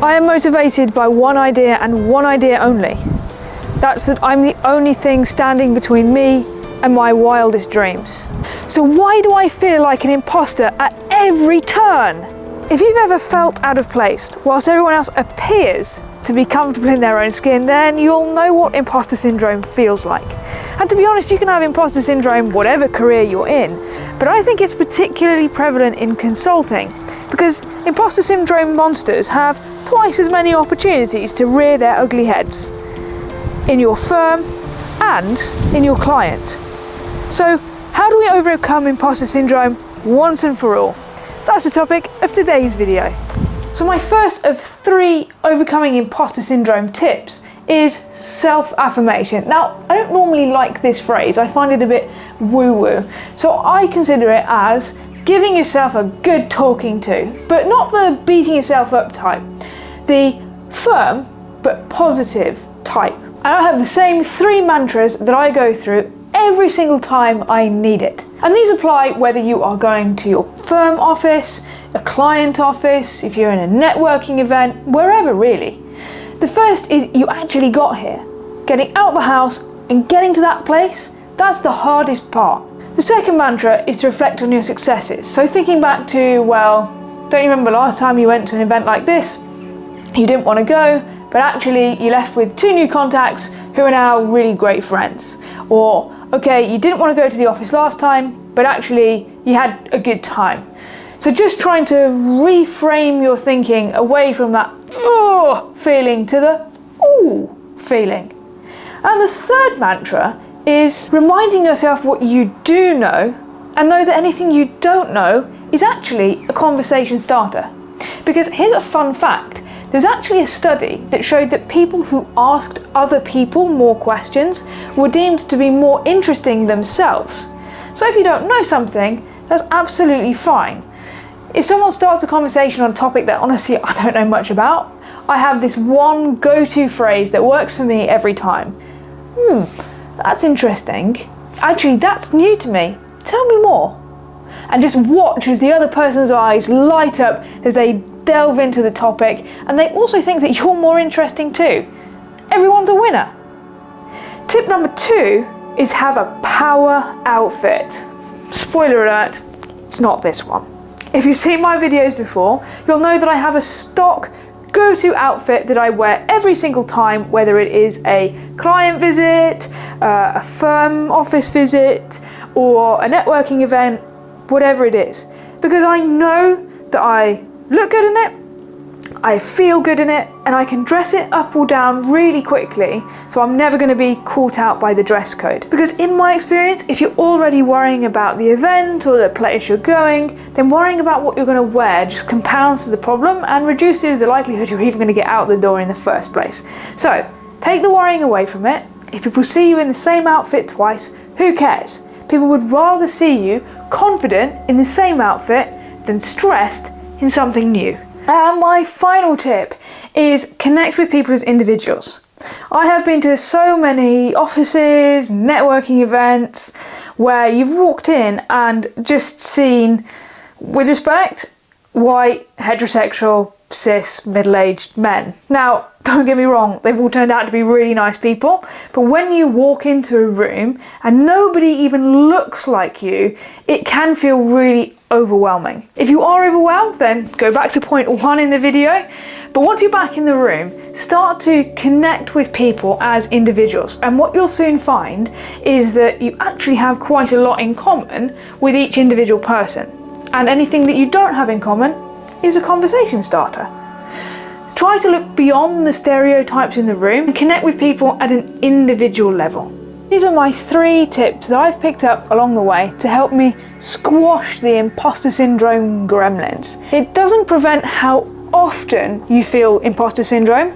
I am motivated by one idea and one idea only. That's that I'm the only thing standing between me and my wildest dreams. So why do I feel like an imposter at every turn? If you've ever felt out of place whilst everyone else appears to be comfortable in their own skin, then you'll know what imposter syndrome feels like. And to be honest, you can have imposter syndrome whatever career you're in, but I think it's particularly prevalent in consulting because imposter syndrome monsters have twice as many opportunities to rear their ugly heads in your firm and in your client. So how do we overcome imposter syndrome once and for all? That's the topic of today's video. So my first of 3 overcoming imposter syndrome tips is self-affirmation. Now, I don't normally like this phrase. I find it a bit woo-woo. So I consider it as giving yourself a good talking to, but not the beating yourself up type, the firm but positive type. And I have the same 3 mantras that I go through every single time I need it. And these apply whether you are going to your firm office, a client office, if you're in a networking event, wherever really. The first is you actually got here. Getting out of the house and getting to that place, that's the hardest part. The second mantra is to reflect on your successes. So thinking back to, well, don't you remember last time you went to an event like this? You didn't want to go, but actually you left with 2 new contacts who are now really great friends. Or, okay, you didn't want to go to the office last time, but actually you had a good time. So just trying to reframe your thinking away from that feeling to the ooh feeling. And the third mantra is reminding yourself what you do know and know that anything you don't know is actually a conversation starter. Because here's a fun fact. There's actually a study that showed that people who asked other people more questions were deemed to be more interesting themselves. So if you don't know something, that's absolutely fine. If someone starts a conversation on a topic that honestly I don't know much about, I have this one go-to phrase that works for me every time. That's interesting. Actually, that's new to me. Tell me more. And just watch as the other person's eyes light up as they delve into the topic, and they also think that you're more interesting too. Everyone's a winner. Tip number 2 is have a power outfit. Spoiler alert, it's not this one. If you've seen my videos before, you'll know that I have a stock go-to outfit that I wear every single time, whether it is a client visit, a firm office visit, or a networking event, whatever it is. Because I know that I look good in it, I feel good in it, and I can dress it up or down really quickly, so I'm never going to be caught out by the dress code. Because in my experience, if you're already worrying about the event or the place you're going, then worrying about what you're going to wear just compounds the problem and reduces the likelihood you're even going to get out the door in the first place. So take the worrying away from it. If people see you in the same outfit twice, who cares? People would rather see you confident in the same outfit than stressed in something new. And my final tip is connect with people as individuals. I have been to so many offices, networking events, where you've walked in and just seen, with respect, white, heterosexual, cis, middle-aged men. Now, don't get me wrong, they've all turned out to be really nice people, but when you walk into a room and nobody even looks like you, it can feel really overwhelming. If you are overwhelmed, then go back to point 1 in the video. But once you're back in the room, start to connect with people as individuals. And what you'll soon find is that you actually have quite a lot in common with each individual person. And anything that you don't have in common is a conversation starter. Try to look beyond the stereotypes in the room and connect with people at an individual level. These are my 3 tips that I've picked up along the way to help me squash the imposter syndrome gremlins. It doesn't prevent how often you feel imposter syndrome,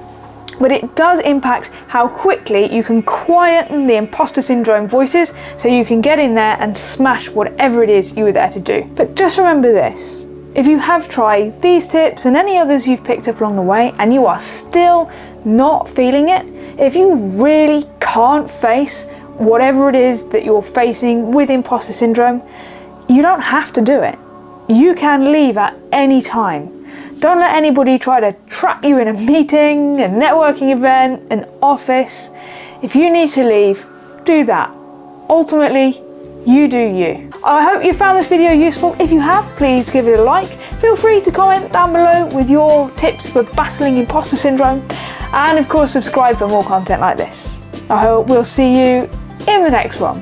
but it does impact how quickly you can quieten the imposter syndrome voices so you can get in there and smash whatever it is you were there to do. But just remember this. If you have tried these tips and any others you've picked up along the way and you are still not feeling it, if you really can't face whatever it is that you're facing with imposter syndrome, you don't have to do it. You can leave at any time. Don't let anybody try to trap you in a meeting, a networking event, an office. If you need to leave, do that. Ultimately, you do you. I hope you found this video useful. If you have, please give it a like. Feel free to comment down below with your tips for battling imposter syndrome. And of course, subscribe for more content like this. I hope we'll see you in the next one.